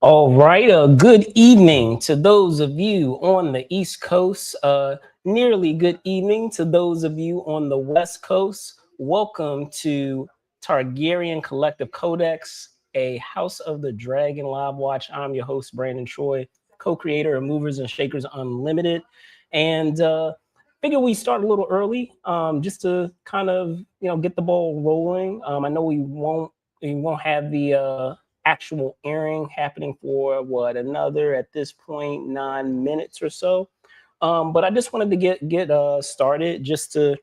All right, good evening to those of you on the East Coast. Nearly good evening to those of you on the West Coast. Welcome to Targaryen Collective Codex, a House of the Dragon live watch. I'm your host, Brandon Troy, co-creator of Movers and Shakers Unlimited. And figure we start a little early just to kind of, get the ball rolling. I know we won't have the actual airing happening for another at this point 9 minutes or so. But I just wanted to get started just to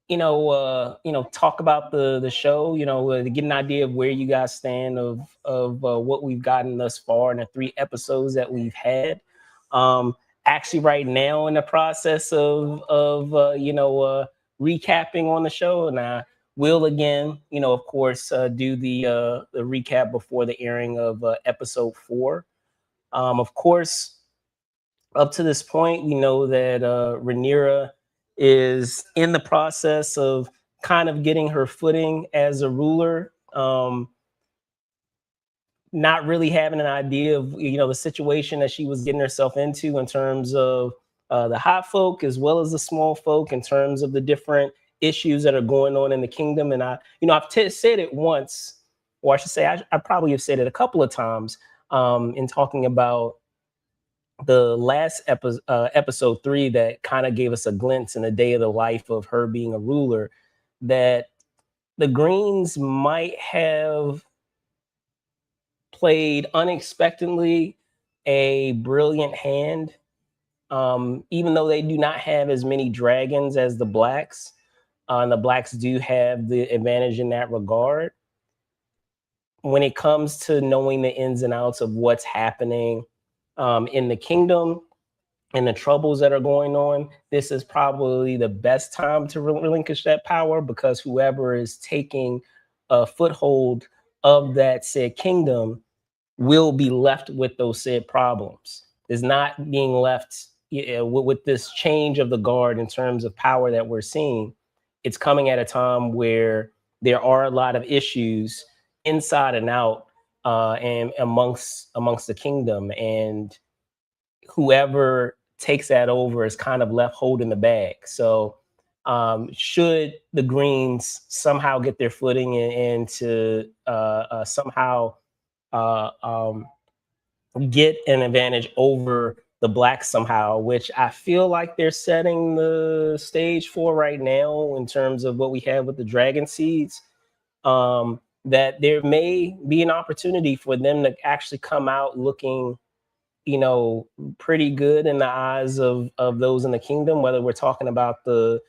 talk about the show, to get an idea of where you guys stand of what we've gotten thus far in the 3 episodes that we've had. Um, Actually, right now in the process of recapping on the show, and I will again, of course, do the recap before the airing of episode 4. Of course, up to this point, we know that Rhaenyra is in the process of kind of getting her footing as a ruler. Not really having an idea of the situation that she was getting herself into in terms of the high folk as well as the small folk, in terms of the different issues that are going on in the kingdom. And I've said it once, or I should say I probably have said it a couple of times in talking about the last episode 3 that kind of gave us a glimpse in a day of the life of her being a ruler, that the Greens might have played unexpectedly a brilliant hand, even though they do not have as many dragons as the Blacks. And the Blacks do have the advantage in that regard. When it comes to knowing the ins and outs of what's happening in the kingdom and the troubles that are going on, this is probably the best time to relinquish that power, because whoever is taking a foothold of that said kingdom will be left with those said problems. Is not being left with this change of the guard in terms of power that we're seeing. It's coming at a time where there are a lot of issues inside and out, and amongst the kingdom, and whoever takes that over is kind of left holding the bag. So should the Greens somehow get their footing and to somehow get an advantage over the Blacks somehow, which I feel like they're setting the stage for right now in terms of what we have with the Dragon Seeds, that there may be an opportunity for them to actually come out looking pretty good in the eyes of those in the kingdom, whether we're talking about the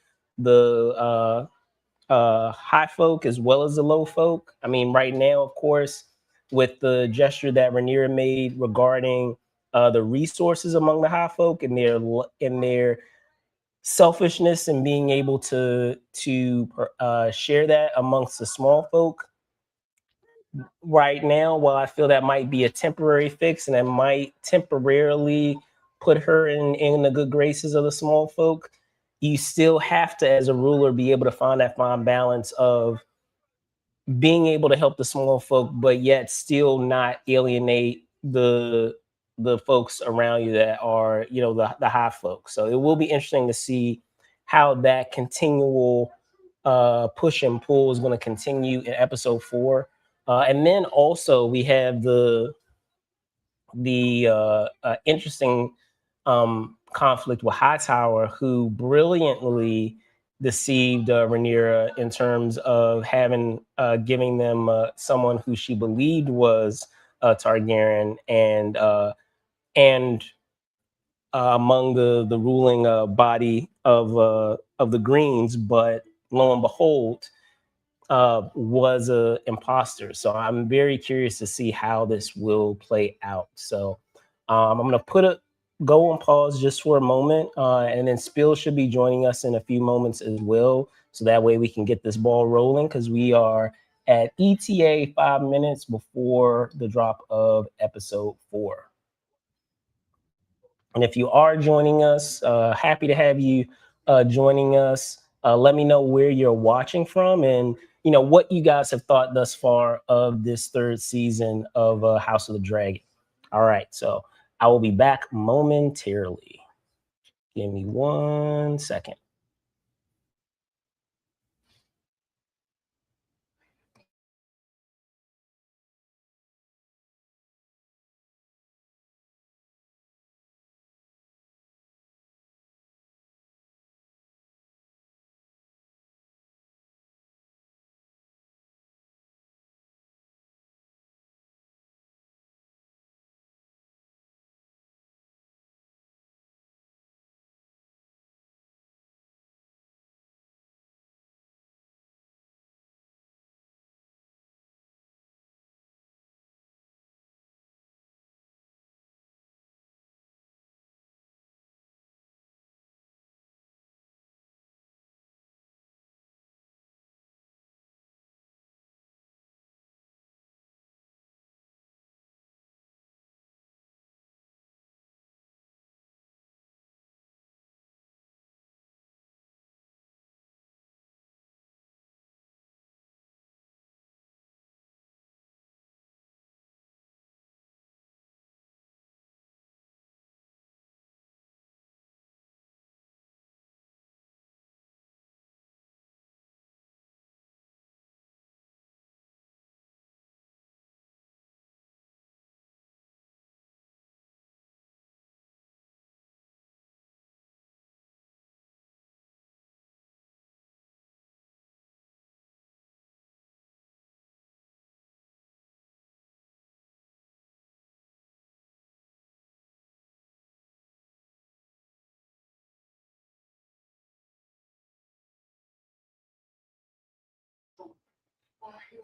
high folk as well as the low folk. I mean, right now, of course, with the gesture that Rhaenyra made regarding the resources among the high folk and their selfishness and being able to share that amongst the small folk. Right now, while I feel that might be a temporary fix and that might temporarily put her in the good graces of the small folk, you still have to, as a ruler, be able to find that fine balance of being able to help the small folk, but yet still not alienate the folks around you that are, the high folks. So it will be interesting to see how that continual push and pull is going to continue in episode 4. And then also we have the interesting conflict with Hightower, who brilliantly deceived Rhaenyra in terms of giving them someone who she believed was Targaryen, and among the ruling body of the Greens, but lo and behold, was a imposter. So I'm very curious to see how this will play out. So I'm going to go on pause just for a moment, and then Spill should be joining us in a few moments as well. So that way we can get this ball rolling, because we are at ETA 5 minutes before the drop of episode 4. And if you are joining us, happy to have you joining us. Let me know where you're watching from, and what you guys have thought thus far of this third season of House of the Dragon. All right, so I will be back momentarily. Give me 1 second.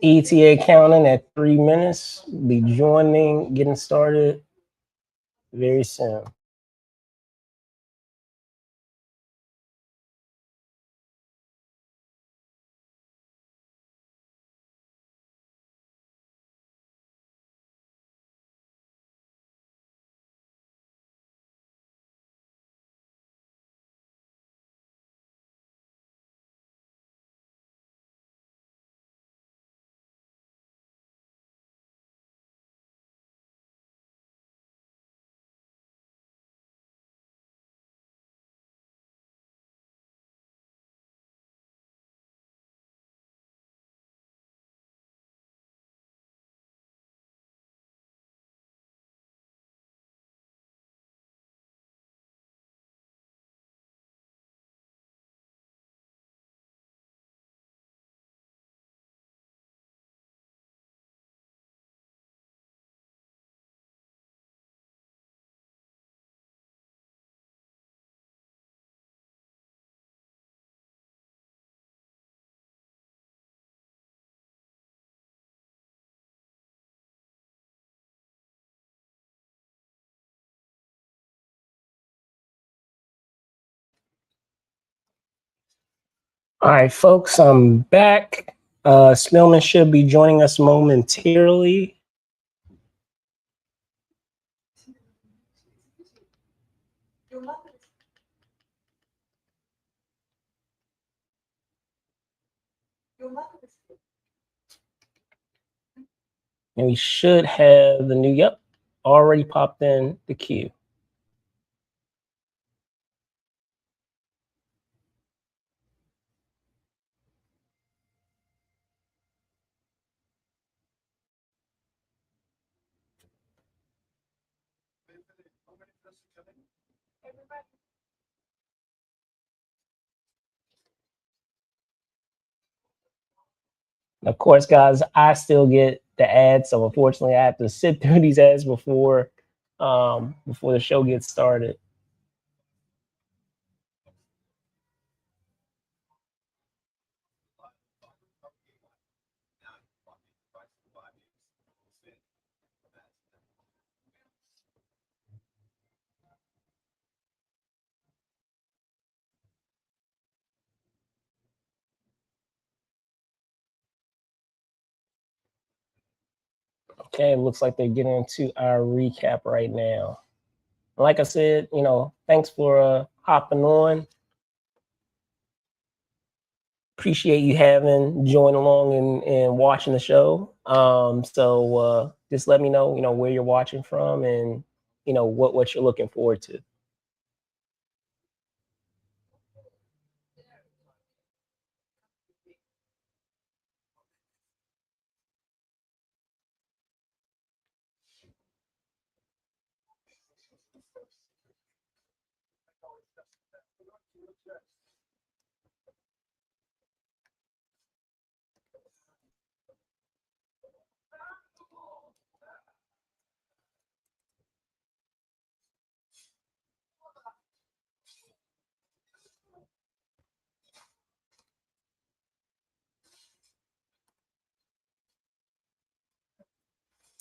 ETA counting at 3 minutes. Be joining, getting started very soon. All right, folks, I'm back. Smillman should be joining us momentarily. And we should have the new, yep, already popped in the queue. Of course, guys, I still get the ads, so unfortunately, I have to sit through these ads before the show gets started. Okay, it looks like they're getting into our recap right now. Like I said, thanks for hopping on. appreciate you having join along and watching the show. So just let me know, where you're watching from and what you're looking forward to.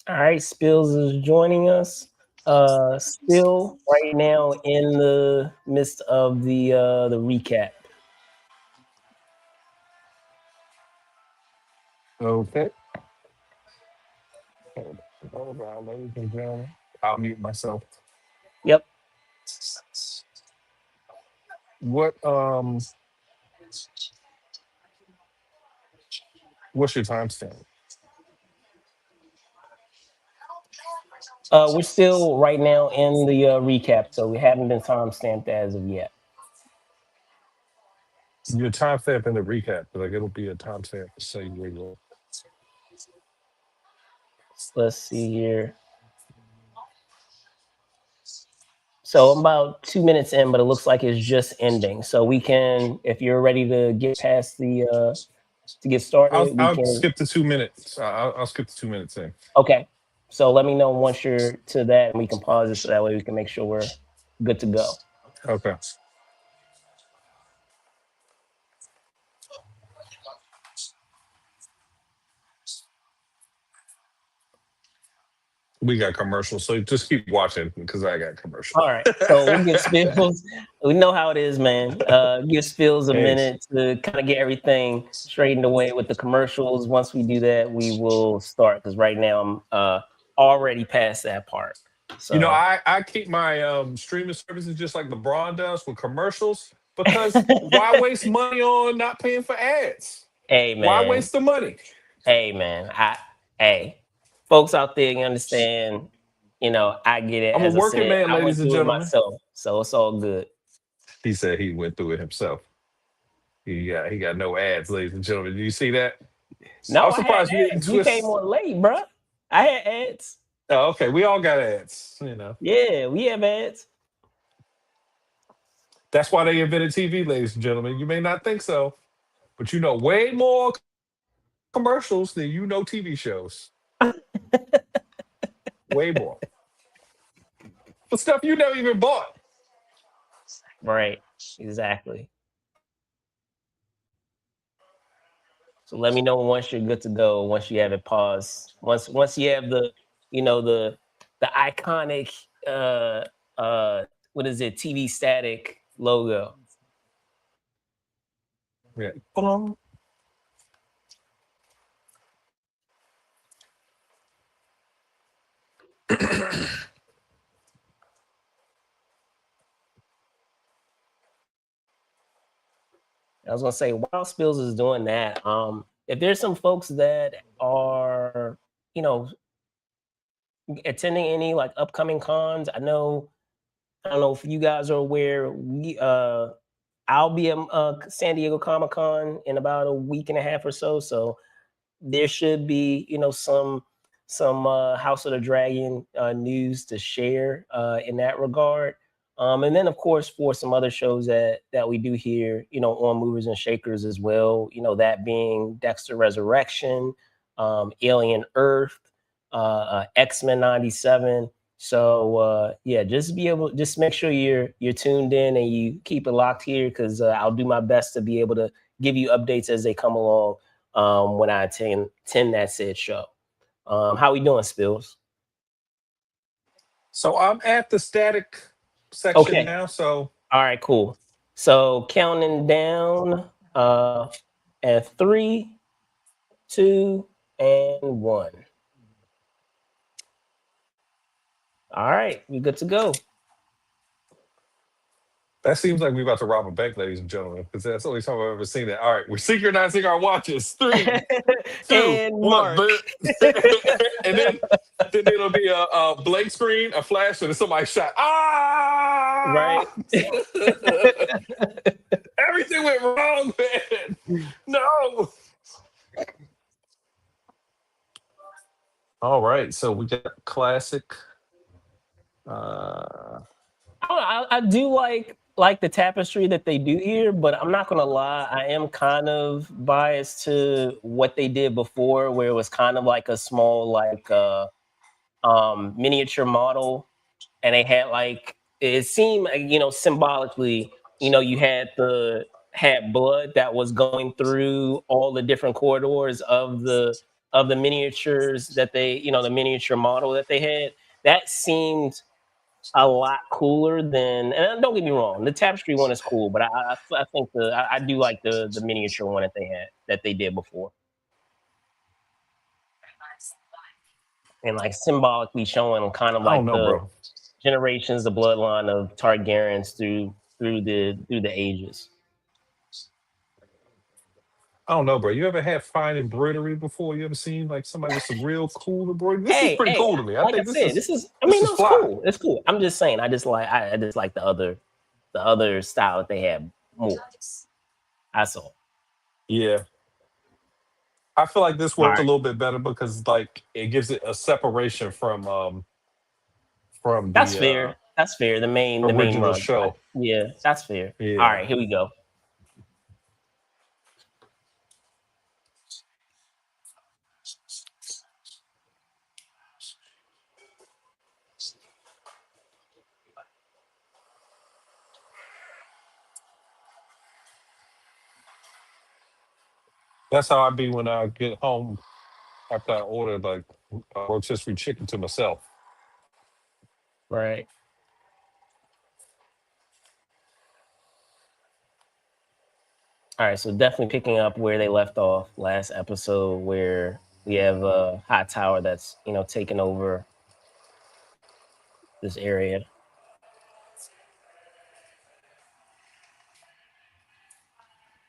All right, Spills is joining us. Still right now in the midst of the recap. Okay. Hold on, ladies and gentlemen. I'll mute myself. Yep. What what's your timestamp? We're still right now in the recap, so we haven't been time stamped as of yet. Your timestamp in the recap, like it'll be a timestamp to say where you're. Let's see here. So I'm about 2 minutes in, but it looks like it's just ending. So we can, if you're ready to get past the to get I'll started, we I'll can. skip the 2 minutes. I'll skip the 2 minutes in. Okay. So let me know once you're to that, and we can pause it so that way we can make sure we're good to go. Okay. We got commercials, so just keep watching because I got commercial. All right. So we'll give Spills. We know how it is, man. Give Spills a Hey, minute to kind of get everything straightened away with the commercials. Once we do that, we will start because right now I'm already past that part. So I keep my streaming services just like LeBron does with commercials because why waste money on not paying for ads? hey Why man, waste the money? hey man, hey, folks out there, you understand? I get it. I'm a As I working said, man, I went ladies and through it gentlemen. myself, so it's all good. He said he went through it himself. He got no ads, ladies and gentlemen. Do you see that? I No, was I had surprised you didn't ads. You came twist. on late, bruh. I had ads. Oh, okay. We all got ads. Yeah, we have ads. That's why they invented TV, ladies and gentlemen. You may not think so, but you know way more commercials than you know TV shows. Way more. For stuff you never even bought. Right. Exactly. So let me know once you're good to go. Once you have it paused. Once you have the iconic what is it, TV static logo. Yeah. I was gonna say while Spills is doing that, if there's some folks that are, you know, attending any like upcoming cons, I don't know if you guys are aware, I'll be at San Diego Comic Con in about a week and a half or so. So there should be, some House of the Dragon news to share in that regard. And then, of course, for some other shows that we do here, on Movers and Shakers as well. That being Dexter Resurrection, Alien Earth, X-Men '97. So yeah, just make sure you're tuned in and you keep it locked here because I'll do my best to be able to give you updates as they come along when I attend that said show. How we doing, Spills? So I'm at the static section Okay. now. So All right, cool. So counting down at three, two, and one. All right, we good to go. That seems like we're about to rob a bank, ladies and gentlemen, because that's the only time I've ever seen that. All right, we're synchronizing our watches. Three, two, And one. Mark. And then it'll be a blank screen, a flash, and then somebody shot. Right. Ah! Everything went wrong, man. No. All right, so we got classic. Uh, I do like the tapestry that they do here, but I'm not gonna lie, I am kind of biased to what they did before, where it was kind of like a small miniature model, and they had like it seemed like, symbolically, you had blood that was going through all the different corridors of the miniatures that the miniature model that they had. That seemed a lot cooler than, and don't get me wrong, the tapestry one is cool, but I think I do like the miniature one that they did before, and like symbolically showing kind of I don't like know, the bro. generations, the bloodline of Targaryens through the ages. I don't know, bro. You ever had fine embroidery before? You ever seen like somebody with some real cool embroidery? This is pretty Hey, cool to me. I like I think said, this is, I this mean, is no, it's fly. cool. It's cool. I'm just saying, I just like the other style that they had more. I saw. Yeah. I feel like this All worked a right, little bit better because like it gives it a separation from that's the fair. That's fair. The main original run. show. Yeah, that's fair. All Yeah. right, here we go. That's how I be when I get home after I order like rotisserie chicken to myself. Right. All right, so definitely picking up where they left off last episode, where we have a high tower that's taking over this area.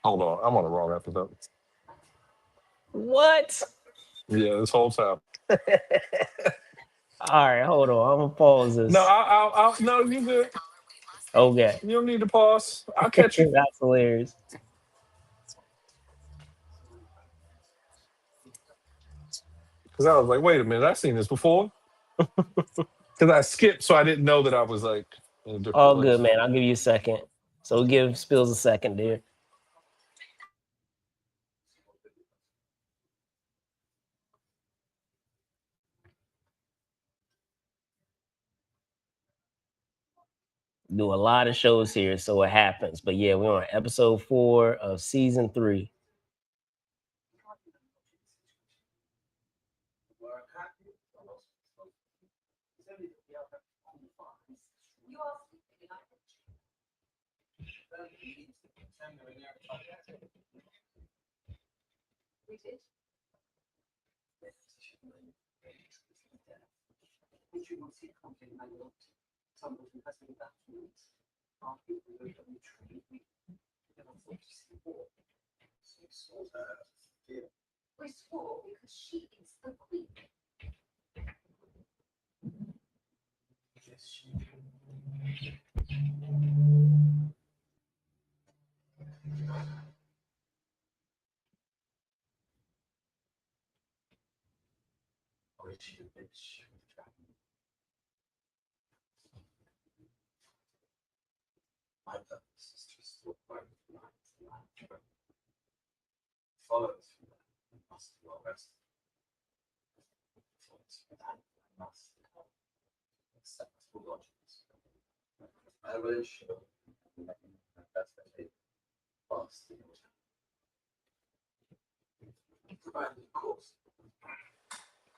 Hold on, I'm on the wrong episode. What? Yeah, this whole time. All right, hold on. I'm gonna pause No, this. no, you good. Okay, You don't need to pause. I'll catch you. that's hilarious. Because I was like, wait a minute, I've seen this before. Because I skipped, so I didn't know that I was like in a different All good, place. man. I'll give you a second. So give Spills a second, there. Do a lot of shows here, so it happens. But yeah, we're on episode 4 of season 3.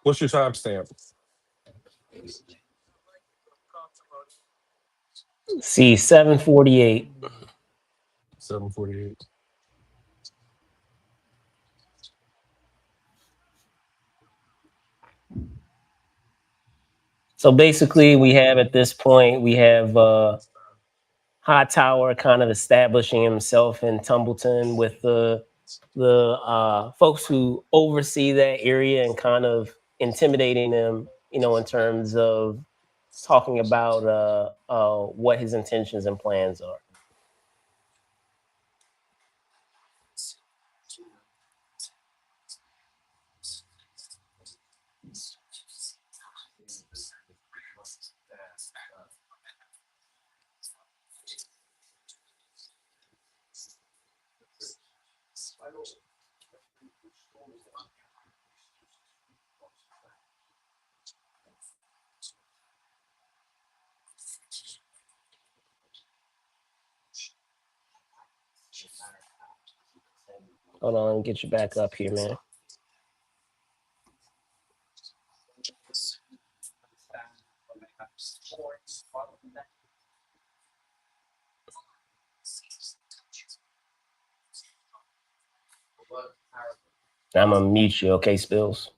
What's your timestamp? See, 7:48. 7:48. So basically, we have at this point we have High Tower kind of establishing himself in Tumbleton with the folks who oversee that area and kind of intimidating them, in terms of talking about what his intentions and plans are. Hold on, let me get you back up here, man. I'm gonna mute you, okay, Spills?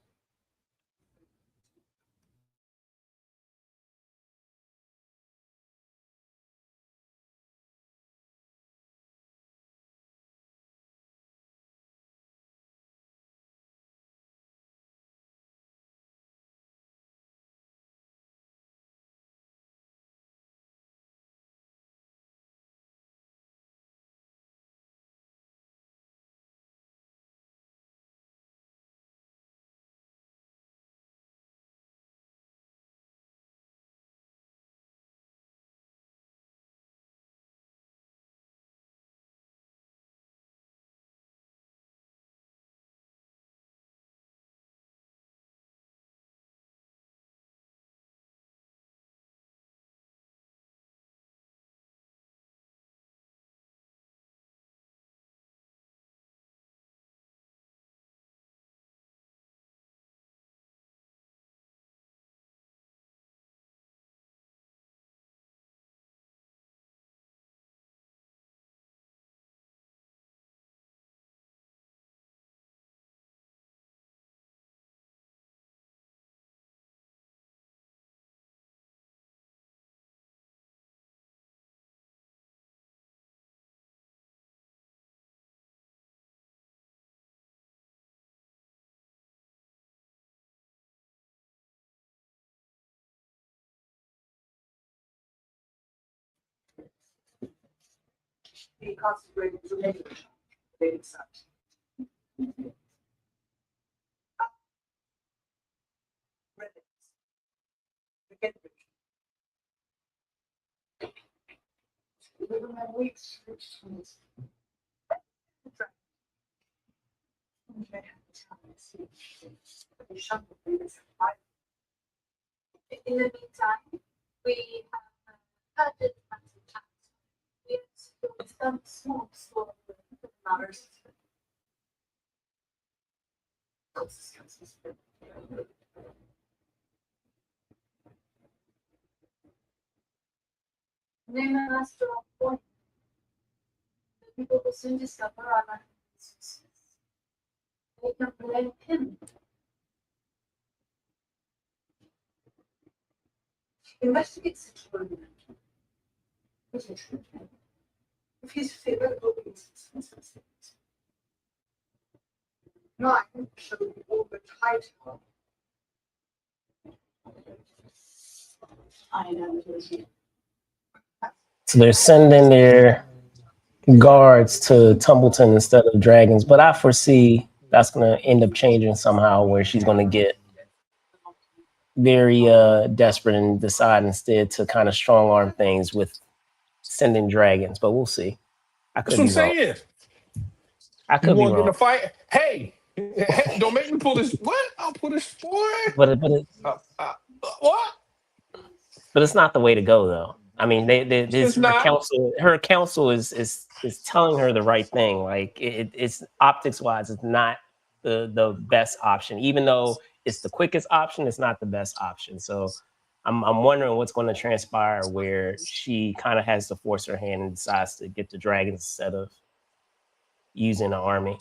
So they're sending their guards to Tumbleton instead of dragons, but I foresee that's going to end up changing somehow, where she's going to get very desperate and decide instead to kind of strong arm things with sending dragons. But we'll see. I That's could what I'm be wrong. saying. I You could be want to get in wrong. a fight? Hey, hey, don't make me pull this. What? I'll pull this boy. Uh, uh, what? But it's not the way to go, though. I mean, It's not. her counsel is telling her the right thing. Like it's optics wise, it's not the best option. Even though it's the quickest option, it's not the best option. So I'm wondering what's going to transpire where she kind of has to force her hand and decides to get the dragons instead of using the army.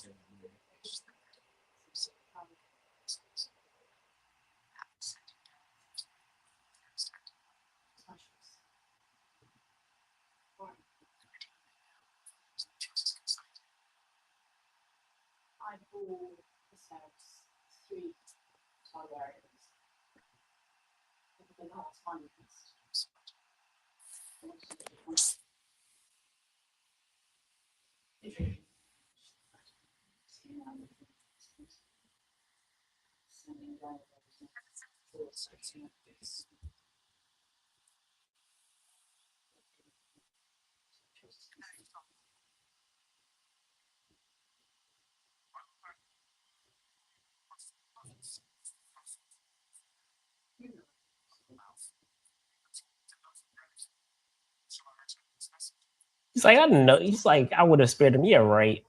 He's like, I don't know. He's like, I would have spared him. Yeah, right.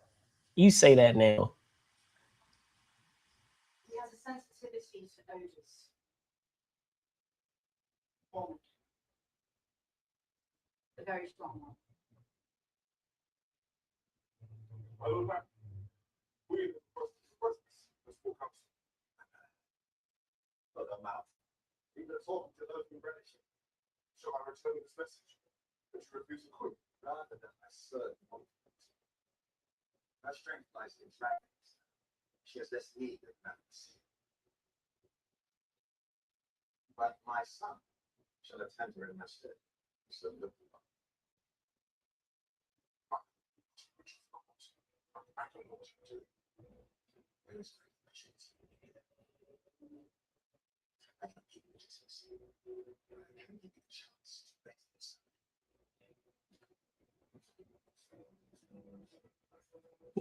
You say that now.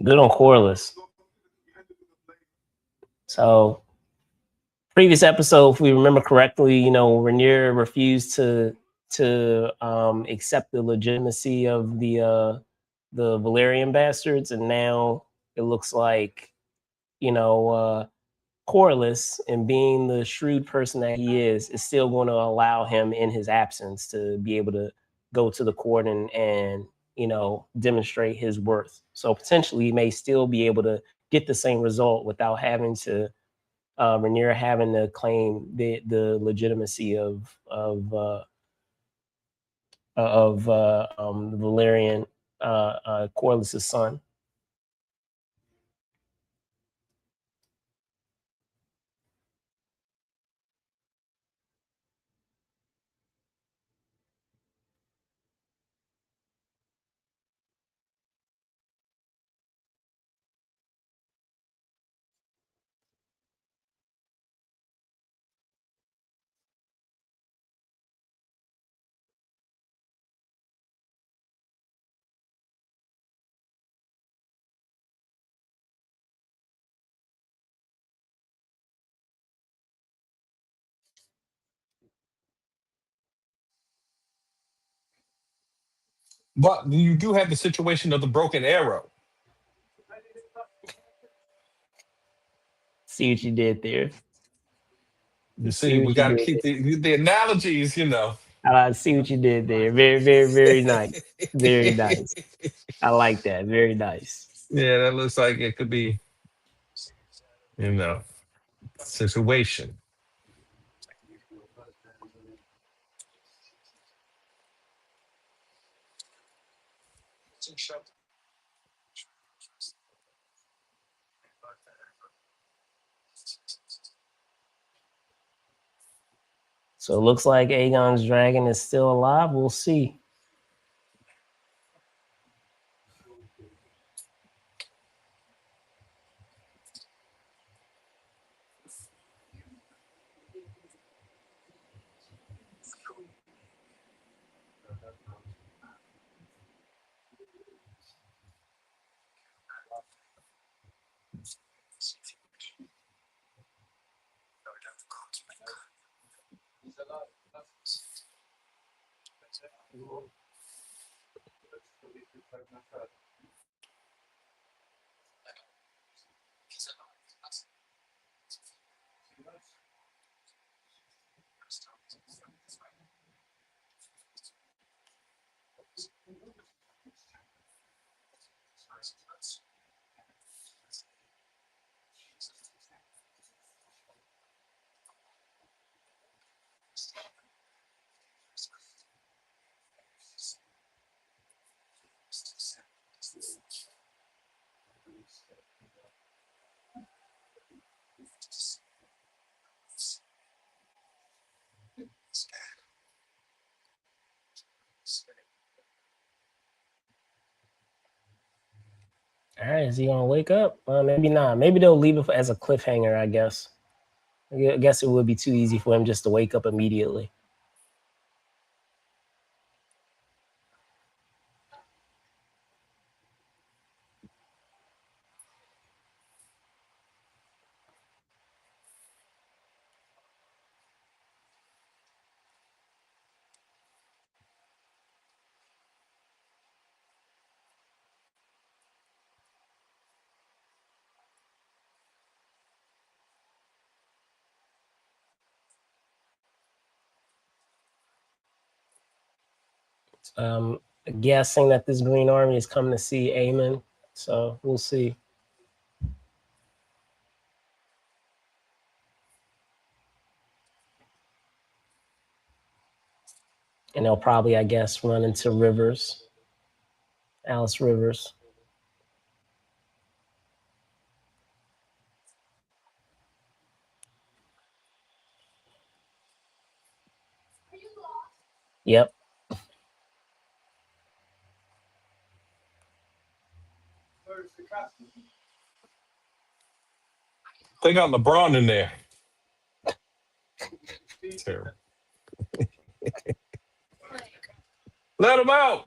Good on Corliss. So previous episode, if we remember correctly, Rhaenyra refused to accept the legitimacy of the Valerian bastards, and now it looks like Corliss, and being the shrewd person that he is still going to allow him in his absence to be able to go to the court and demonstrate his worth. So potentially, he may still be able to get the same result without having to Rhaenyra having to claim the legitimacy of the Valerian Corliss's son. But you do have the situation of the broken arrow. See what you did there. You See see, we what you got to did keep there. the analogies, you know. I see what you did there. Very, very, very nice. Very nice. I like that. Very nice. Yeah, that looks like it could be, you know, situation. So it looks like Aegon's dragon is still alive. We'll see. All right, is he gonna wake up? Maybe not. Maybe they'll leave it as a cliffhanger. I guess. I guess it would be too easy for him just to wake up immediately. Um, Guessing that this Green Army is coming to see Aemon, so we'll see. And they'll probably, I guess, run into Rivers, Alice Rivers. Yep. They got LeBron in there. Terrible. Let him out.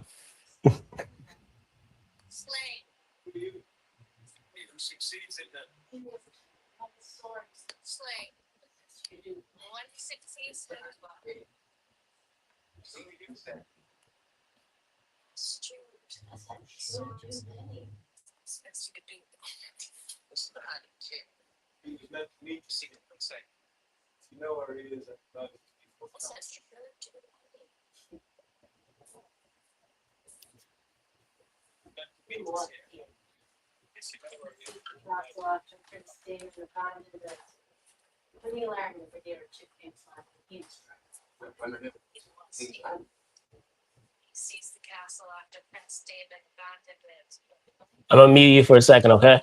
I'm gonna mute you for a second, okay?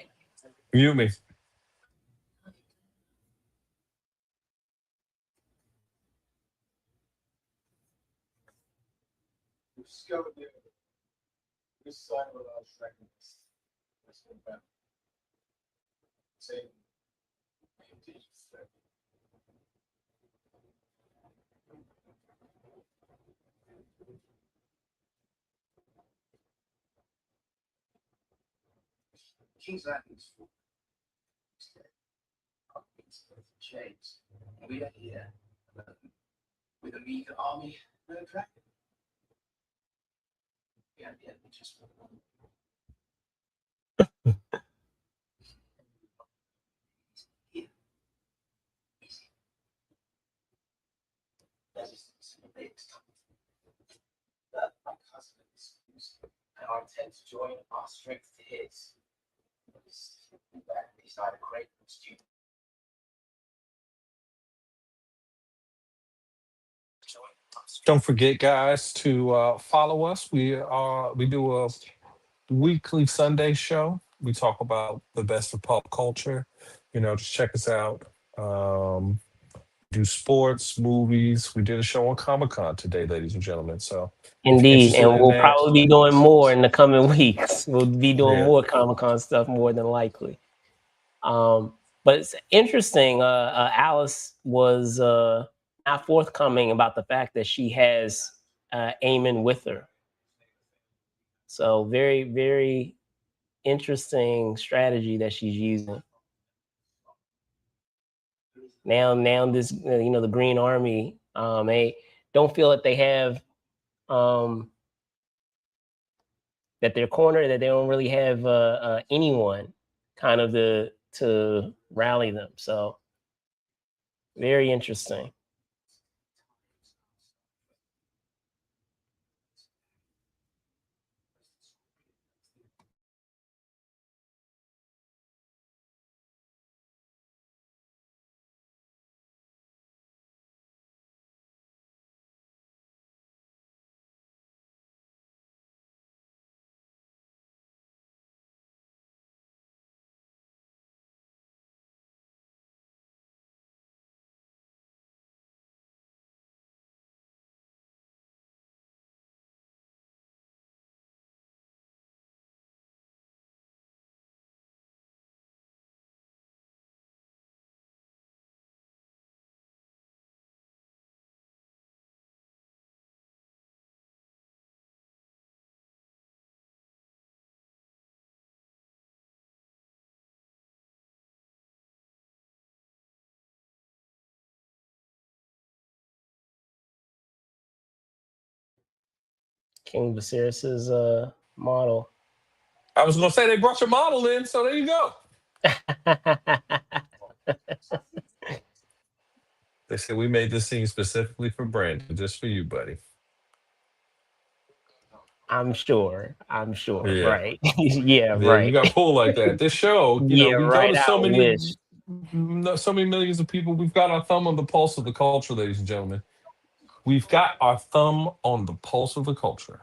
You me. Don't forget, guys, to follow us. We do a weekly Sunday show. We talk about the best of pop culture. Just check us out. Do sports, movies. We did a show on Comic Con today, ladies and gentlemen. So if you're Indeed, interested and in we'll that, probably be doing more in the coming weeks. We'll be doing yeah, more Comic Con stuff more than likely. But it's interesting. Alice was not forthcoming about the fact that she has Eamon with her. So very, very interesting strategy that she's using. Now this the Green Army they don't feel that they have that they're cornered, that they don't really have anyone kind of to rally them. So very interesting. King Viserys's model. I was gonna say they brought your model in, so there you go. They said we made this scene specifically for Brandon, just for you, buddy. I'm sure. I'm sure. Yeah. Right. Yeah. Yeah, you Right. got pulled like that. This show, Yeah. we go Right. to I wish. so many millions of people. We've got our thumb on the pulse of the culture, ladies and gentlemen. We've got our thumb on the pulse of the culture.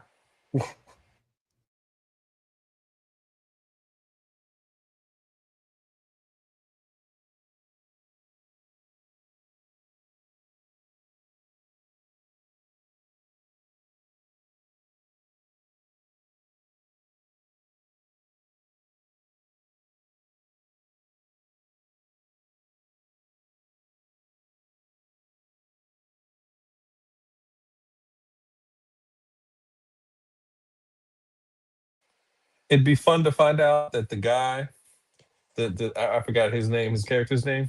It'd be fun to find out that the guy, I forgot his name, his character's name,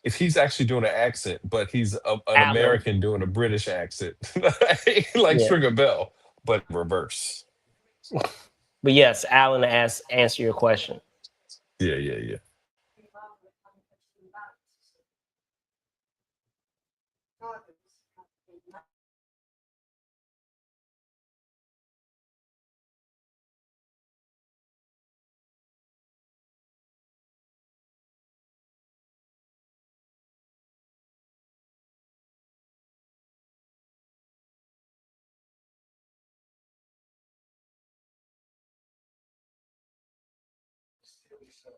if he's actually doing an accent, but he's an Alan. American doing a British accent, like Yeah. Stringer Bell, but reverse. But yes, Alan, ask answer your question. Yeah, yeah, yeah.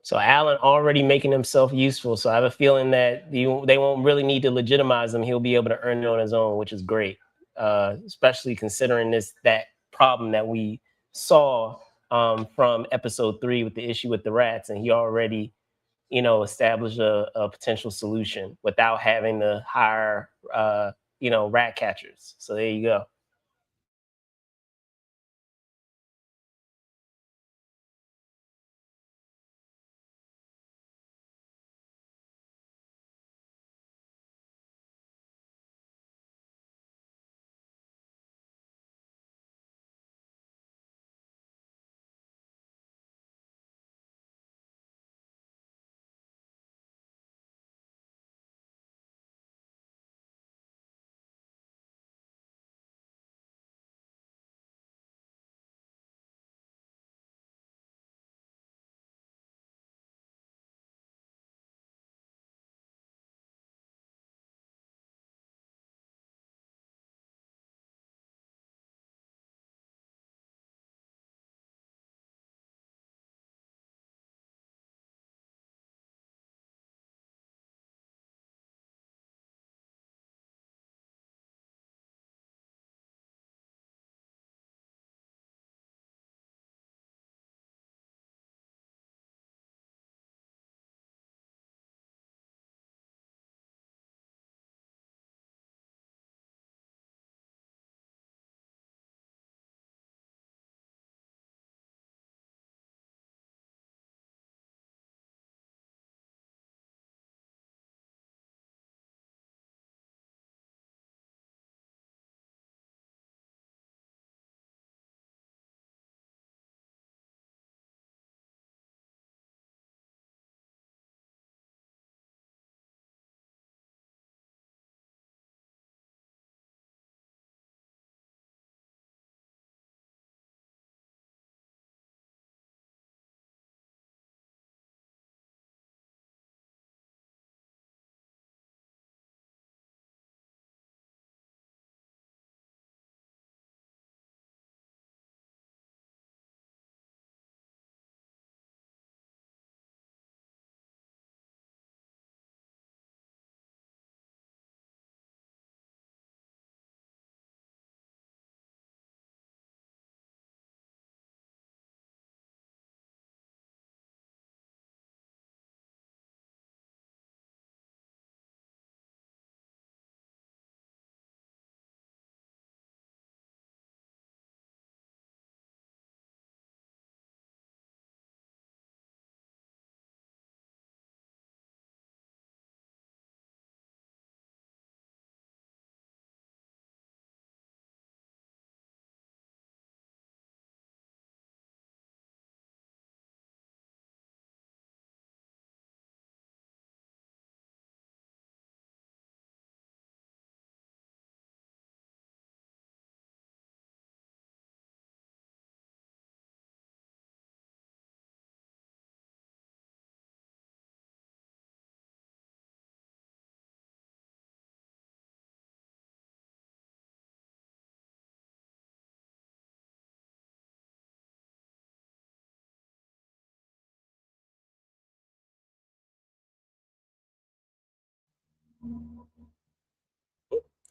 So Alan already making himself useful. So I have a feeling that they won't really need to legitimize him. He'll be able to earn it on his own, which is great. Especially considering that problem that we saw from episode 3 with the issue with the rats, and he already established a potential solution without having to hire rat catchers. So there you go.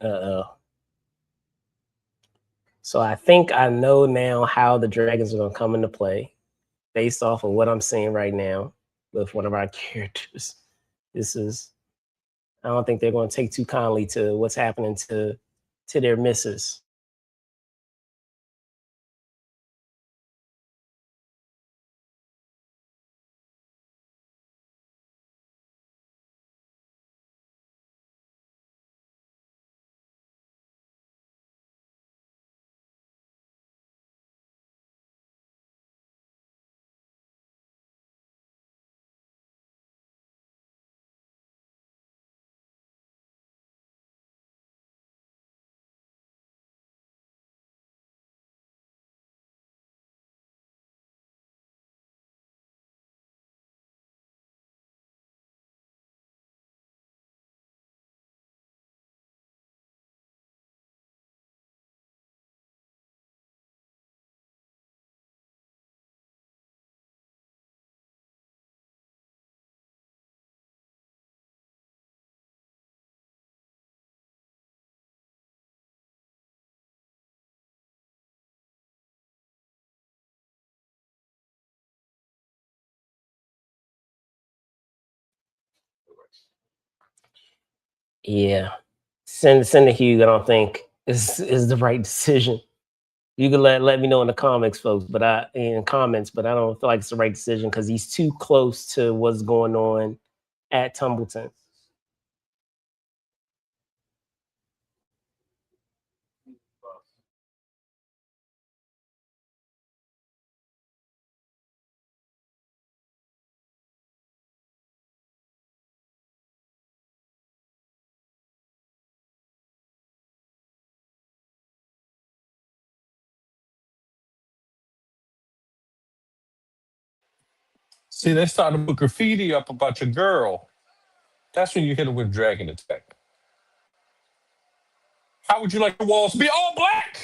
Uh-oh. So I think I know now how the dragons are gonna come into play based off of what I'm seeing right now with one of our characters. This is I don't think they're gonna take too kindly to what's happening to their missus. Yeah. Send the Hugh, I don't think is the right decision. You can let me know in the comics, folks, but I don't feel like it's the right decision because he's too close to what's going on at Tumbleton. See, they started to put graffiti up about your girl. That's when you hit her with dragon attack. How would you like the walls to be all black?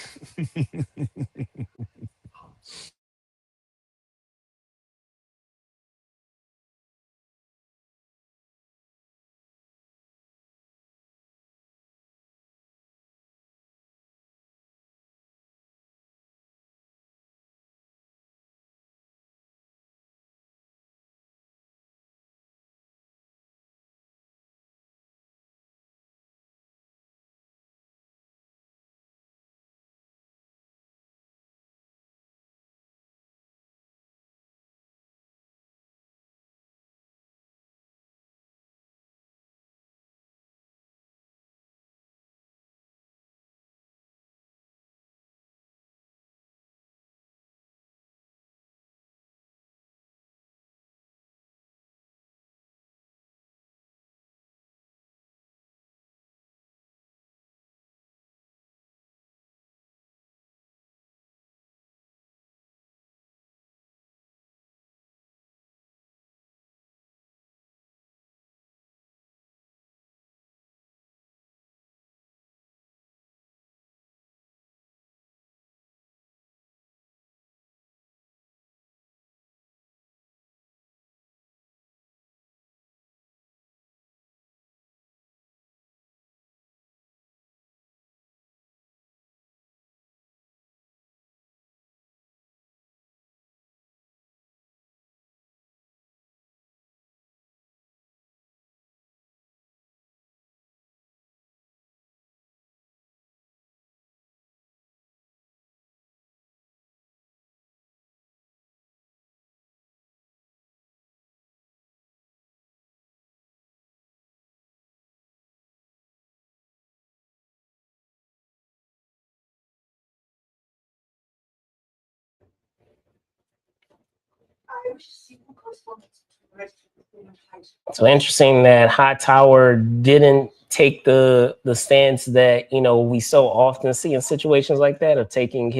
So interesting that High Tower didn't take the stance that we so often see in situations like that of taking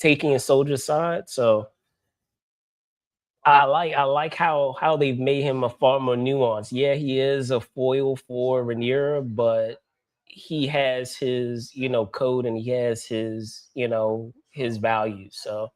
taking a soldier's side. So I like how they've made him a far more nuanced. Yeah, he is a foil for Rhaenyra, but he has his code and he has his his values. So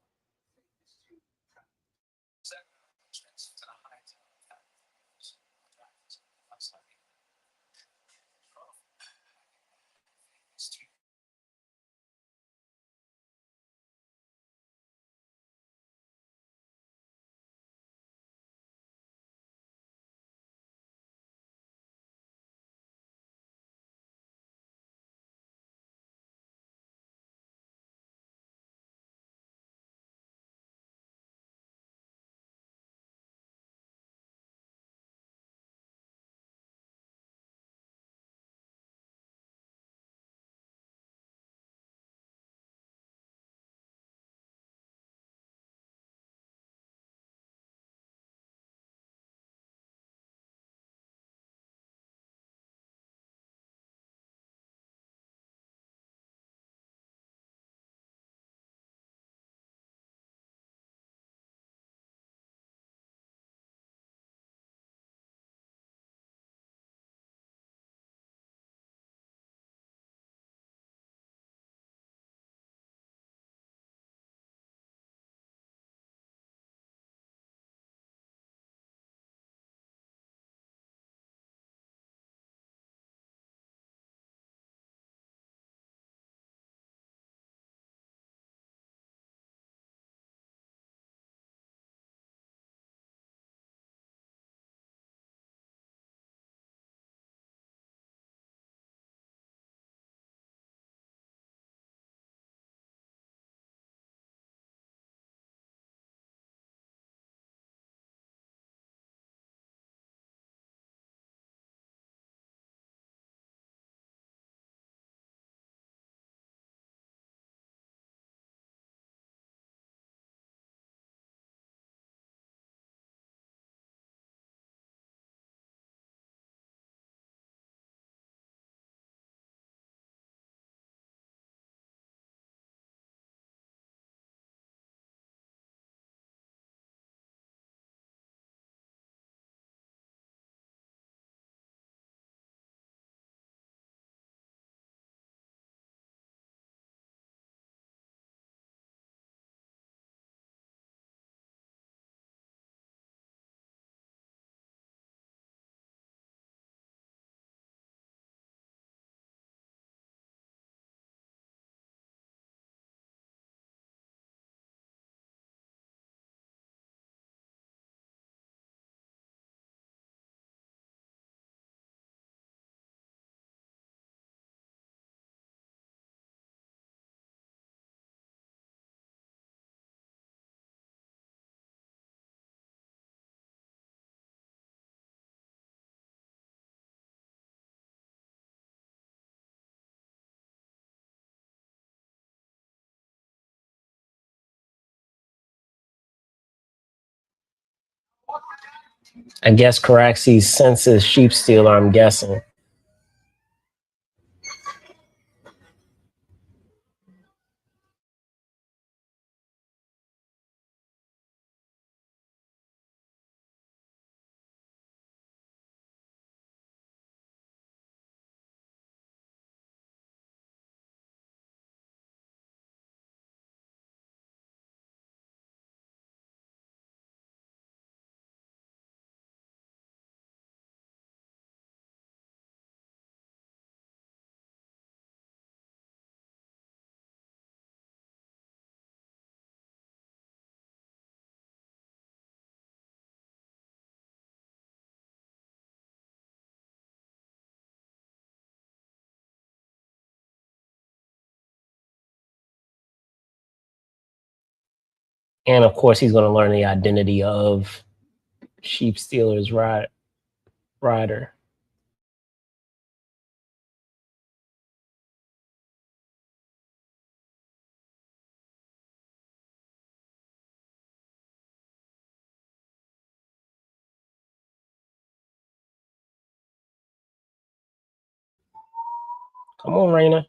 I guess Caraxes senses sheep stealer, I'm guessing. And of course, he's going to learn the identity of sheep stealer's rider. Come on, Raina.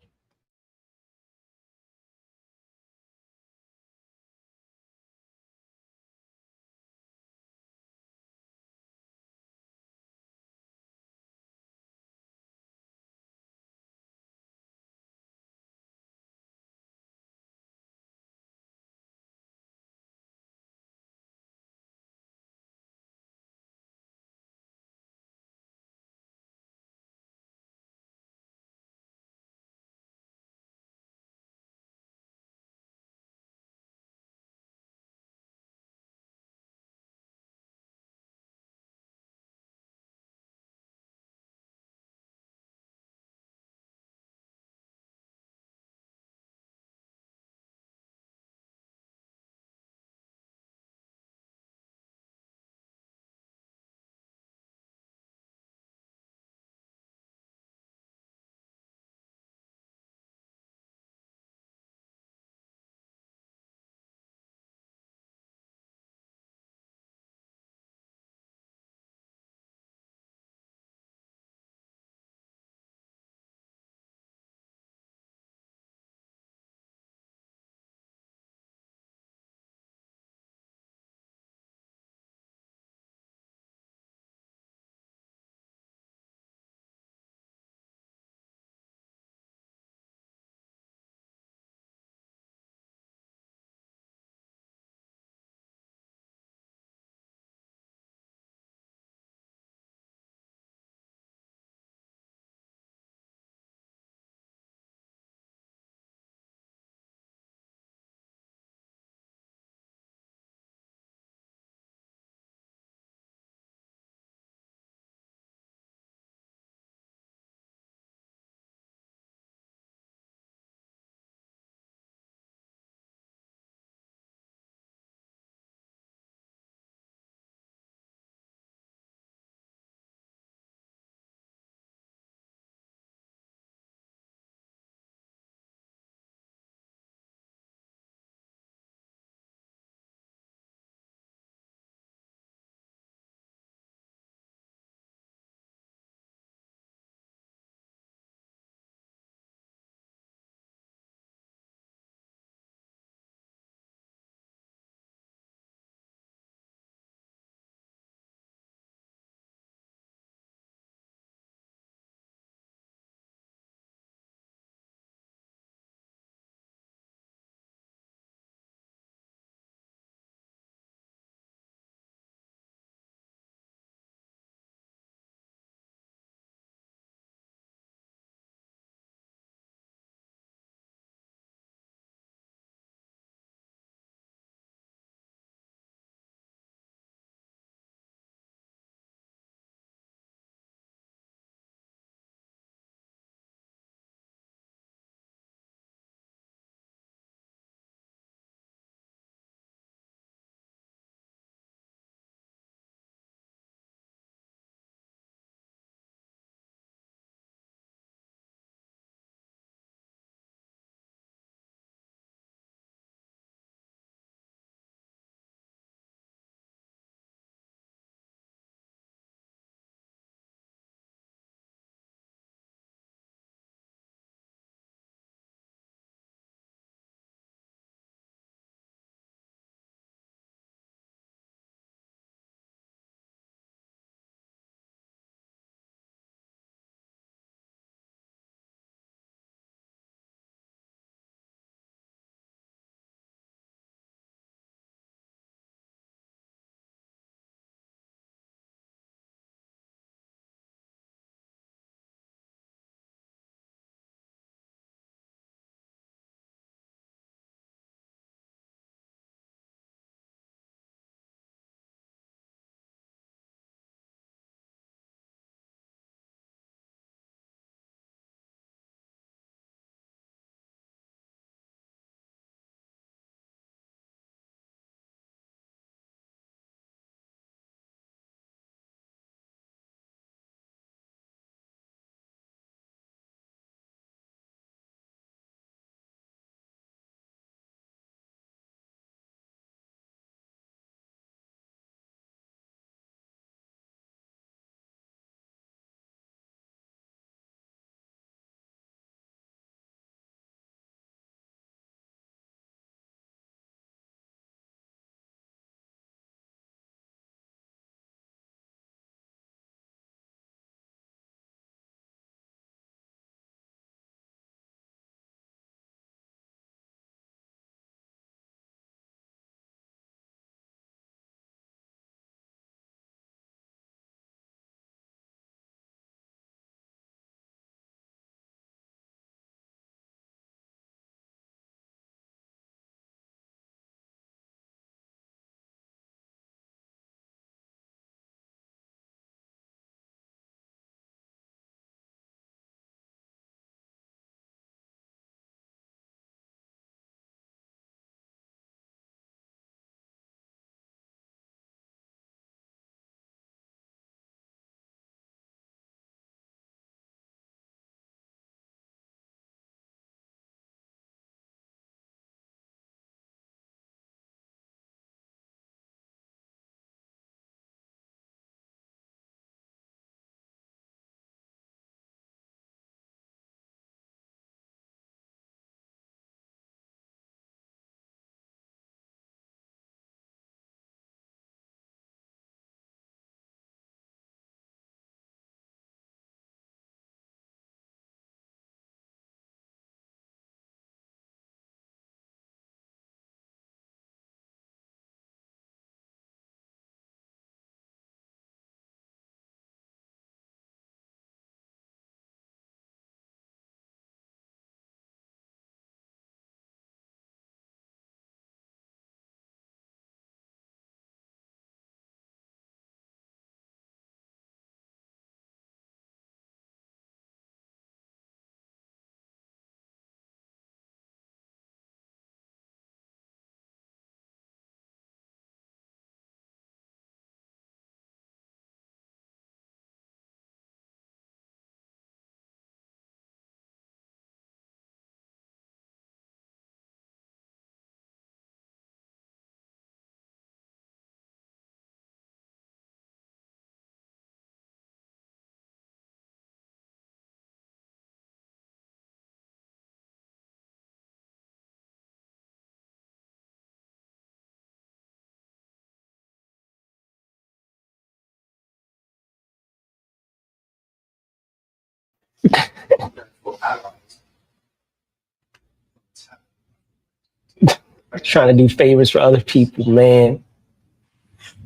Trying to do favors for other people, man.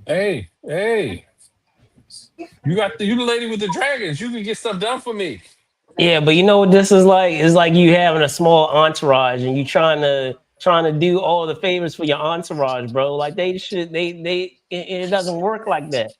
Hey, hey, you the lady with the dragons. You can get stuff done for me. Yeah, but you know what this is like? It's like you having a small entourage and you trying to do all the favors for your entourage, bro. Like it doesn't work like that.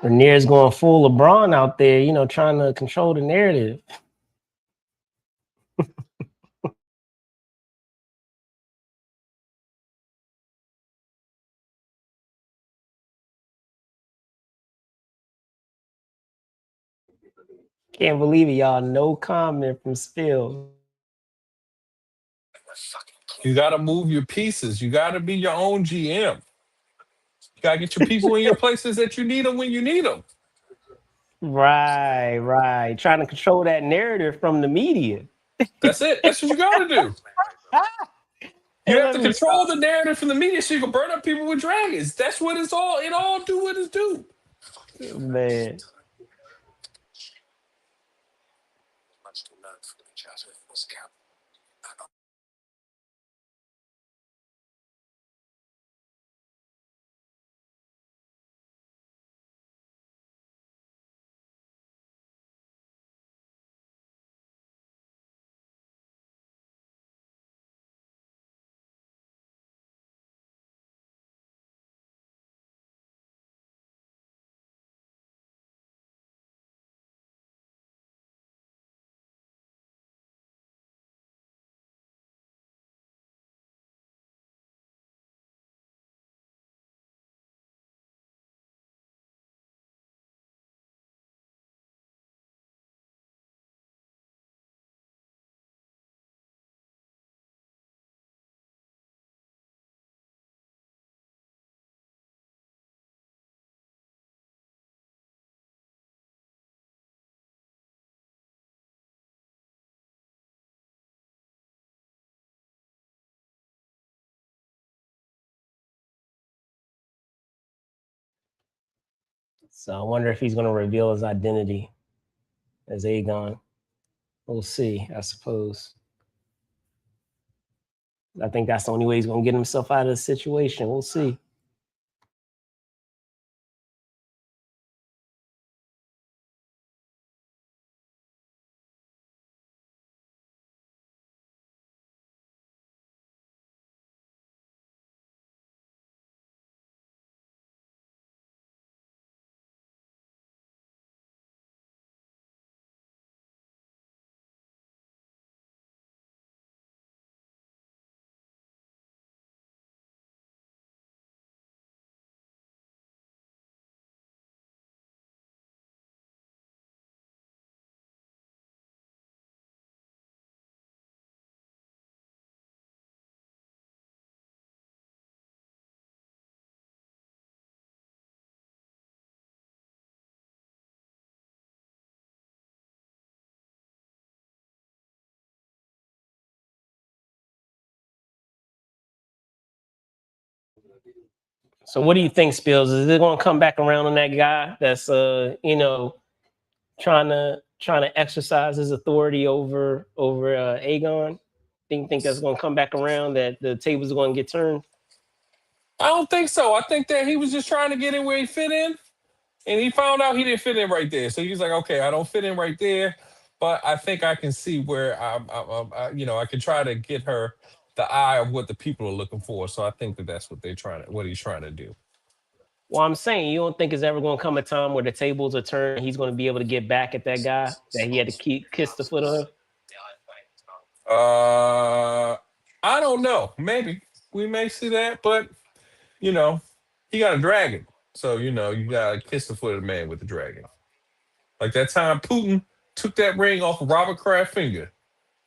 Lanier's going full LeBron out there, trying to control the narrative. Can't believe it, y'all. No comment from Spill. You got to move your pieces. You got to be your own GM. You got to get your people in your places that you need them when you need them. Right, right. Trying to control that narrative from the media. That's it. That's what you got to do. You Hey, have let to me control stop. the narrative from the media so you can burn up people with dragons. That's what it's all. It all do what it's do. Man. So I wonder if he's going to reveal his identity as Aegon. We'll see, I suppose. I think that's the only way he's going to get himself out of the situation. We'll see. So what do you think, Spills? Is it going to come back around on that guy that's trying to exercise his authority over Aegon? Think that's going to come back around, that the tables are going to get turned? I don't think so. I think that he was just trying to get in where he fit in, and he found out he didn't fit in right there. So he's like, okay, I don't fit in right there, but I think I can see where I can try to get her the eye of what the people are looking for. So I think that that's what what he's trying to do. Well, I'm saying, you don't think it's ever going to come a time where the tables are turned and he's going to be able to get back at that guy that he had to kiss the foot of? Uh, I don't know. Maybe we may see that, but you know, he got a dragon, so you gotta kiss the foot of the man with the dragon. Like that time Putin took that ring off of Robert Kraft's finger.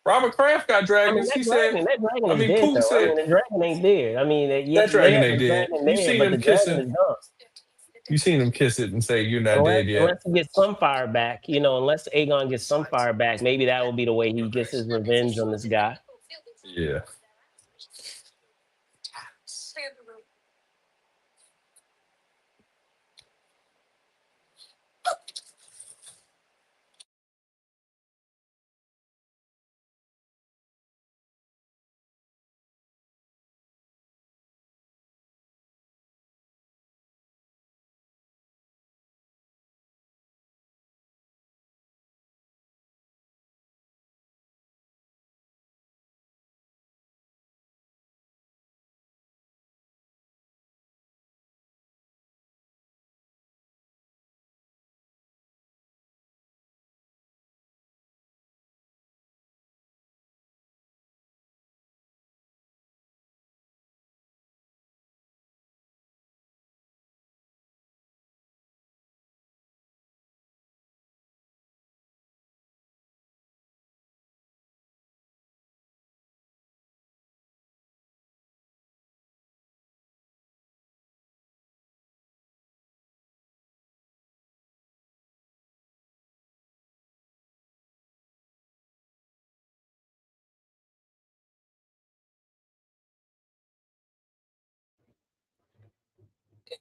Robert Kraft got I mean, dragons. He said, that dragon I is mean, dead Putin though. I said mean, the dragon ain't there. I mean, that they dragon have ain't the dead. dragon You there, seen but him the dragon kissing. is gone. You seen him kiss it and say, "You're not Unless dead yet." he gets some fire back, unless Aegon gets some fire back, maybe that will be the way he gets his revenge on this guy. Yeah.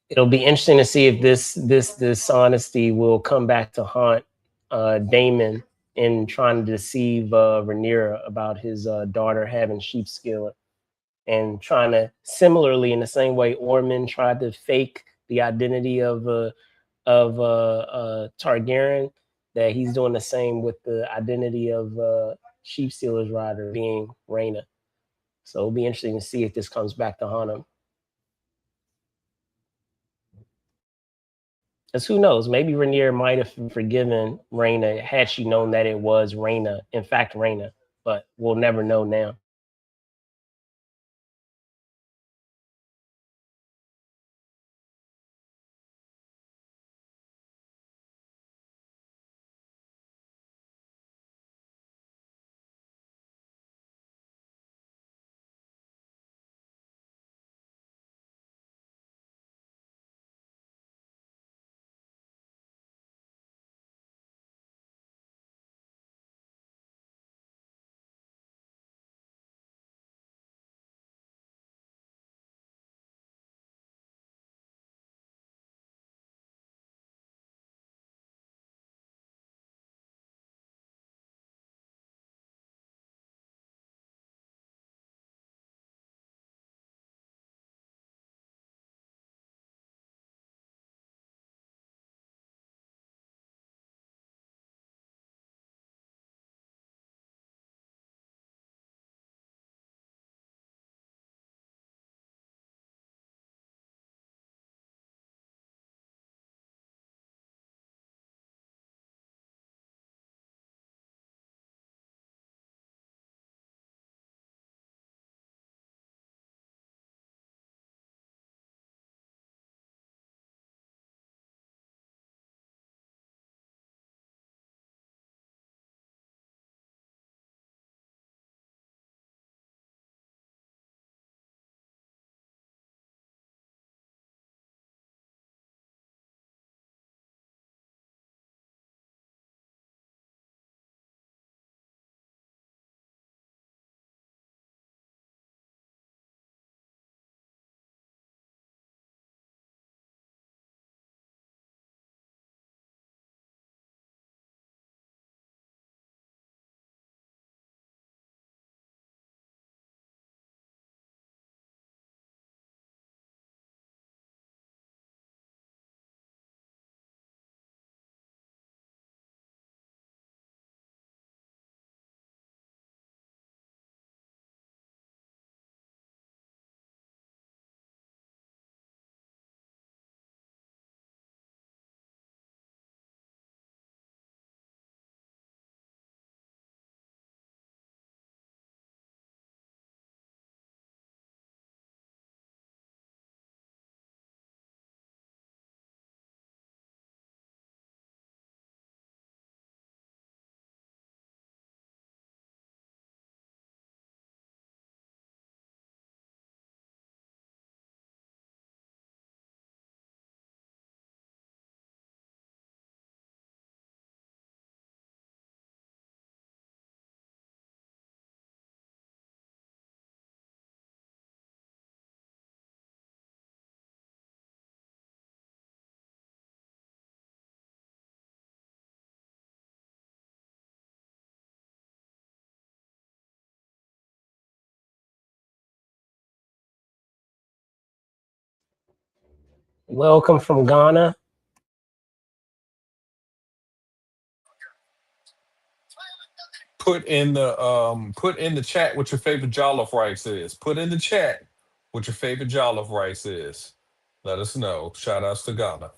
It'll be interesting to see if this dishonesty will come back to haunt Damon in trying to deceive Rhaenyra about his daughter having sheep skin, and trying to, similarly in the same way Ormond tried to fake the identity of Targaryen, that he's doing the same with the identity of sheep stealer's rider being Rhaena. So it'll be interesting to see if this comes back to haunt him. Because who knows? Maybe Rhaenyra might have forgiven Rhaena had she known that it was Rhaena, in fact, Rhaena. But we'll never know now. Welcome from Ghana. Put in the chat what your favorite jollof rice is. Put in the chat what your favorite jollof rice is. Let us know. Shout outs to Ghana.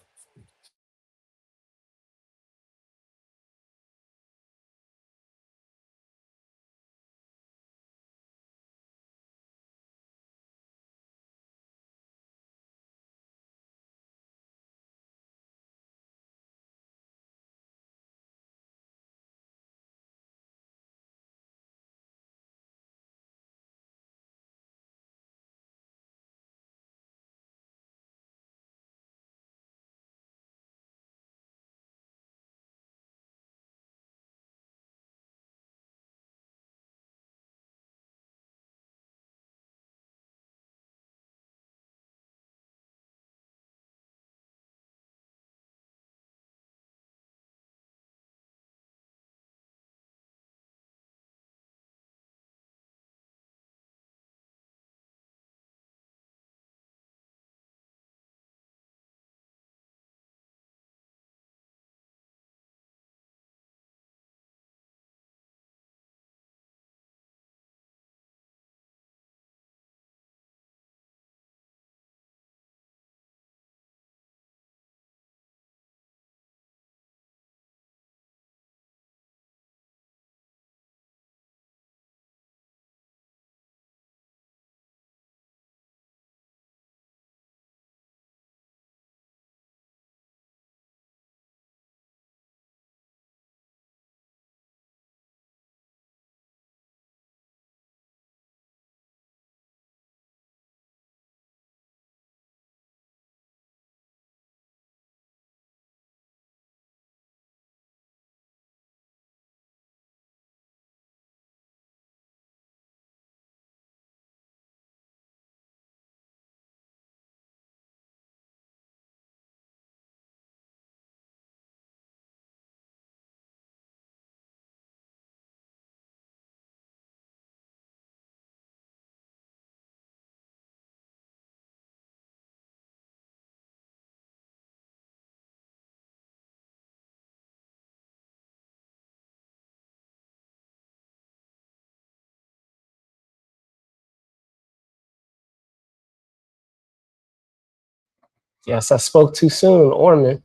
Yes, I spoke too soon, Orman.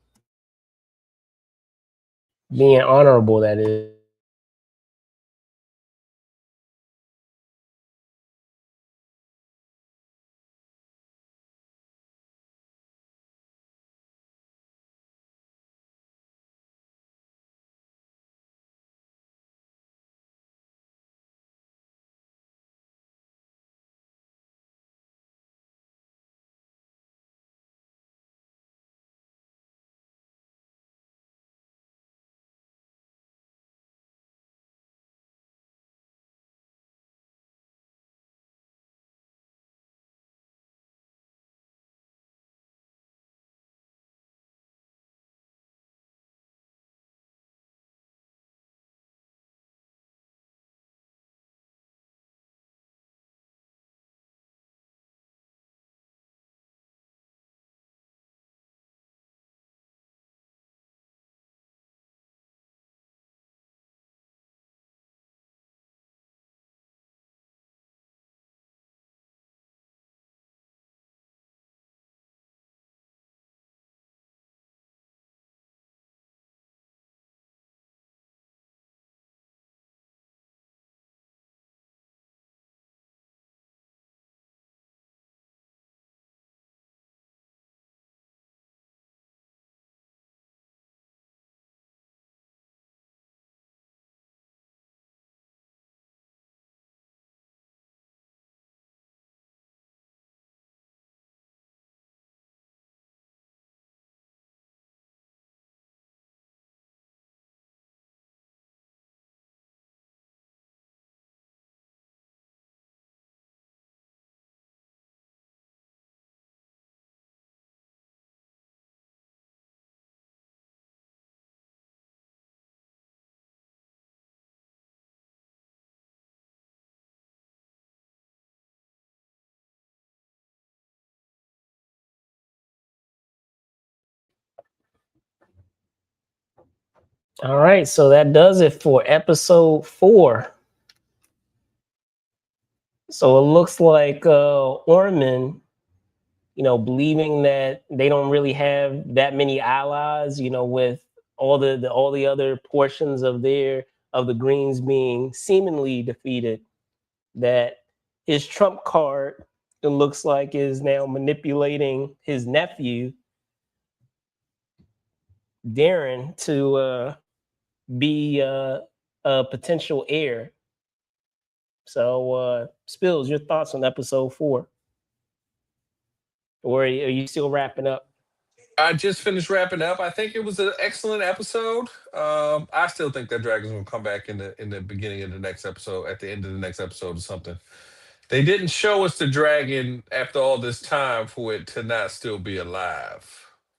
Being honorable, that is. All right, so that does it for episode 4. So it looks like Orman, believing that they don't really have that many allies, with all the other portions of the Greens being seemingly defeated, that his trump card, it looks like, is now manipulating his nephew Darren to be a potential heir. So, Spills, your thoughts on episode 4? Or are you still wrapping up? I just finished wrapping up. I think it was an excellent episode. I still think that dragon's gonna come back in the beginning of the next episode, at the end of the next episode or something. They didn't show us the dragon after all this time for it to not still be alive.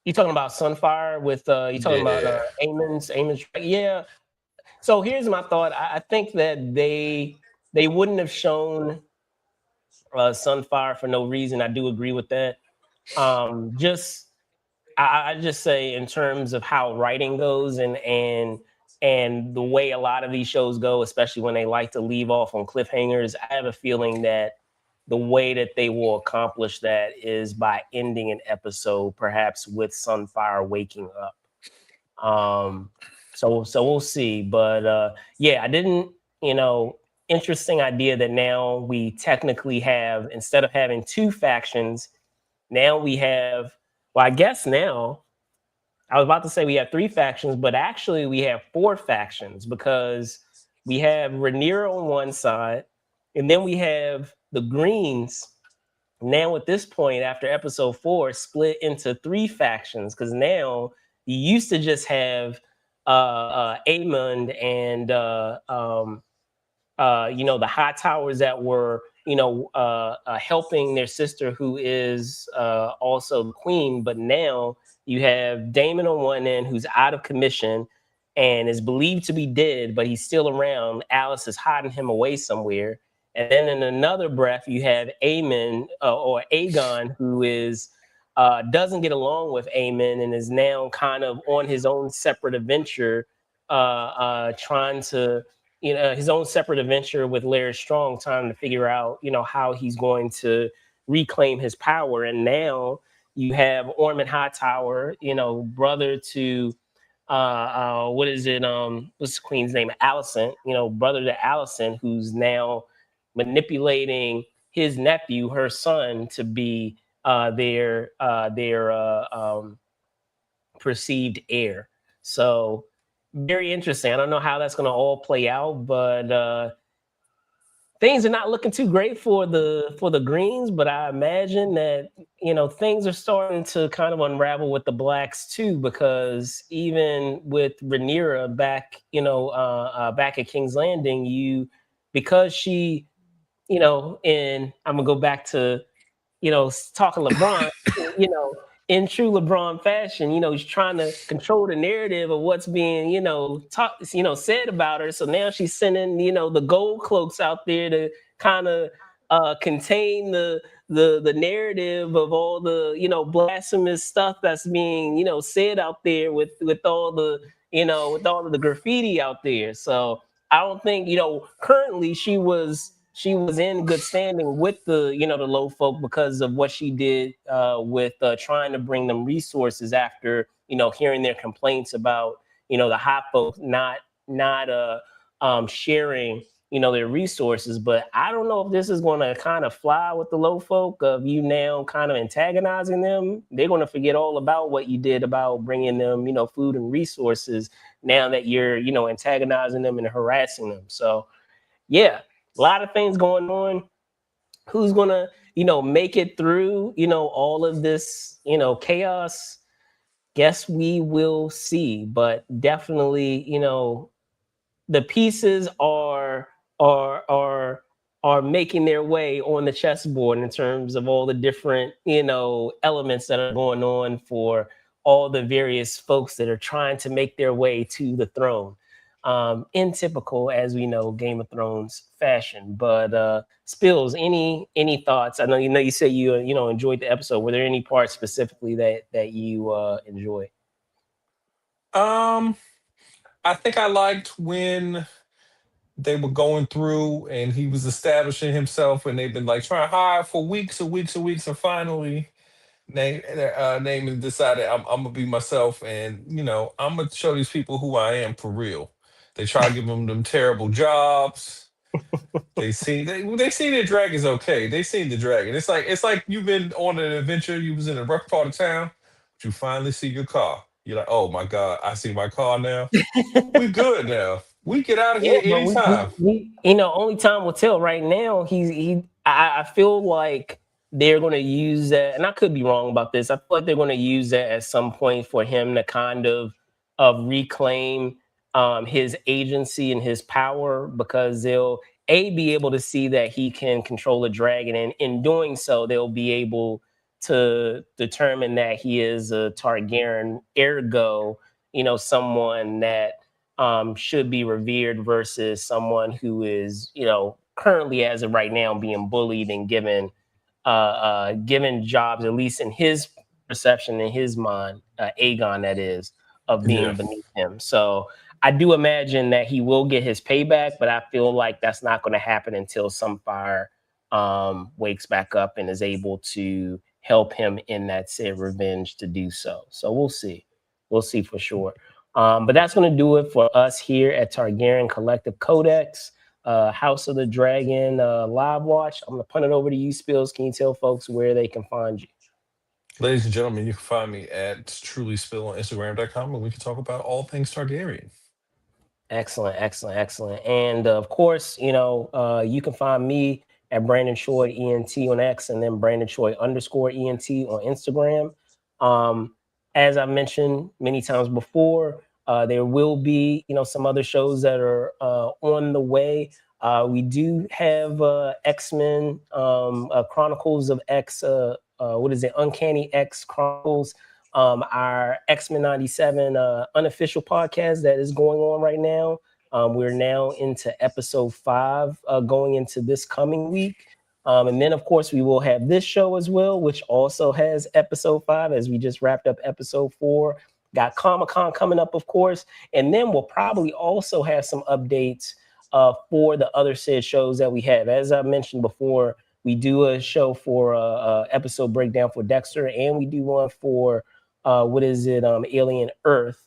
You talking about Sunfire with you talking about Yeah. Amon's, yeah. So here's my thought. I think that they wouldn't have shown Sunfire for no reason. I do agree with that. Just I just say, in terms of how writing goes, and the way a lot of these shows go, especially when they like to leave off on cliffhangers, I have a feeling that the way that they will accomplish that is by ending an episode, perhaps with Sunfire waking up. Um, so we'll see. But yeah, I didn't, interesting idea that now we technically have, instead of having two factions, now we have, well, I guess now, I was about to say we have three factions, but actually we have four factions, because we have Rhaenyra on one side, and then we have the Greens. Now, at this point, after episode 4, split into three factions, because now you used to just have Aemond and the high towers that were, helping their sister, who is also the queen. But now you have Damon on one end, who's out of commission and is believed to be dead, but he's still around. Alice is hiding him away somewhere. And then in another breath, you have Aemon, or Aegon, who is doesn't get along with Aemon and is now kind of on his own separate adventure, trying to, his own separate adventure with Larry Strong, trying to figure out, how he's going to reclaim his power. And now you have Ormond Hightower, brother to what is it? What's the queen's name? Allison, brother to Allison, who's now manipulating his nephew, her son, to be their perceived heir. So very interesting. I don't know how that's going to all play out, but things are not looking too great for the Greens. But I imagine that, things are starting to kind of unravel with the Blacks too, because even with Rhaenyra back, back at King's Landing, because she, and I'm gonna go back to, talking LeBron, you know, in true LeBron fashion, he's trying to control the narrative of what's being, said about her. So now she's sending, the gold cloaks out there to kind of contain the narrative of all the, blasphemous stuff that's being, said out there with all the, with all of the graffiti out there. So I don't think, currently she was in good standing with the, the low folk, because of what she did with trying to bring them resources after, hearing their complaints about, the high folk not sharing, their resources. But I don't know if this is going to kind of fly with the low folk, of you now kind of antagonizing them. They're going to forget all about what you did about bringing them, food and resources, now that you're, antagonizing them and harassing them. So yeah, a lot of things going on. Who's gonna, make it through, all of this, chaos? Guess we will see. But definitely, the pieces are are making their way on the chessboard, in terms of all the different, elements that are going on for all the various folks that are trying to make their way to the throne, in typical, as we know, Game of Thrones fashion. But Spills, any thoughts? I know, you say you, enjoyed the episode. Were there any parts specifically that you enjoyed? Um, I think I liked when they were going through and he was establishing himself, and they've been like trying to hide for weeks and weeks and weeks, and finally name and decided I'm gonna be myself, and I'm gonna show these people who I am for real. They try to give them terrible jobs. They see the dragon's okay. They seen the dragon. It's like you've been on an adventure. You was in a rough part of town, but you finally see your car. You're like, oh my god, I see my car now. We good now. We get out of Yeah, here but anytime. only time will tell. Right now, I feel like they're going to use that, and I could be wrong about this. I feel like they're going to use that at some point for him to kind of reclaim his agency and his power, because they'll be able to see that he can control a dragon, and in doing so, they'll be able to determine that he is a Targaryen, ergo, someone that should be revered versus someone who is, currently as of right now being bullied and given jobs, at least in his perception, in his mind, Aegon that is, of Yeah, being beneath him. So I do imagine that he will get his payback, but I feel like that's not going to happen until Sunfire wakes back up and is able to help him in that said revenge to do so. So we'll see. We'll see for sure. But that's going to do it for us here at Targaryen Collective Codex, House of the Dragon live watch. I'm going to punt it over to you, Spills. Can you tell folks where they can find you? ladies and gentlemen, you can find me at trulyspill on Instagram.com, and we can talk about all things Targaryen. Excellent, excellent, excellent. And of course, you can find me at Brandon Choi ENT on X, and then Brandon Choi underscore ENT on Instagram. Um, as I mentioned many times before, there will be, some other shows that are on the way. We do have X-Men Chronicles of X. What is it? Uncanny X Chronicles, our X-Men 97 unofficial podcast that is going on right now. We're now into episode 5 going into this coming week. And then, of course, we will have this show as well, which also has episode 5, as we just wrapped up episode 4. Got Comic-Con coming up, of course. And then we'll probably also have some updates for the other said shows that we have. As I mentioned before, we do a show for episode breakdown for Dexter, and we do one for Alien Earth.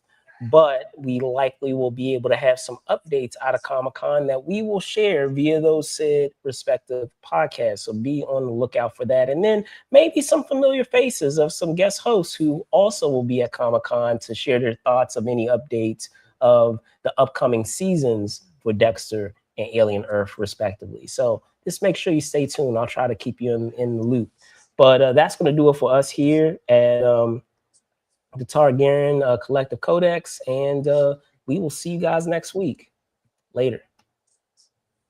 But we likely will be able to have some updates out of Comic-Con that we will share via those said respective podcasts. So be on the lookout for that. And then maybe some familiar faces of some guest hosts who also will be at Comic-Con to share their thoughts of any updates of the upcoming seasons for Dexter and Alien Earth, respectively. So just make sure you stay tuned. I'll try to keep you in the loop. But that's going to do it for us here at the Targaryen Collective Codex, and we will see you guys next week. Later.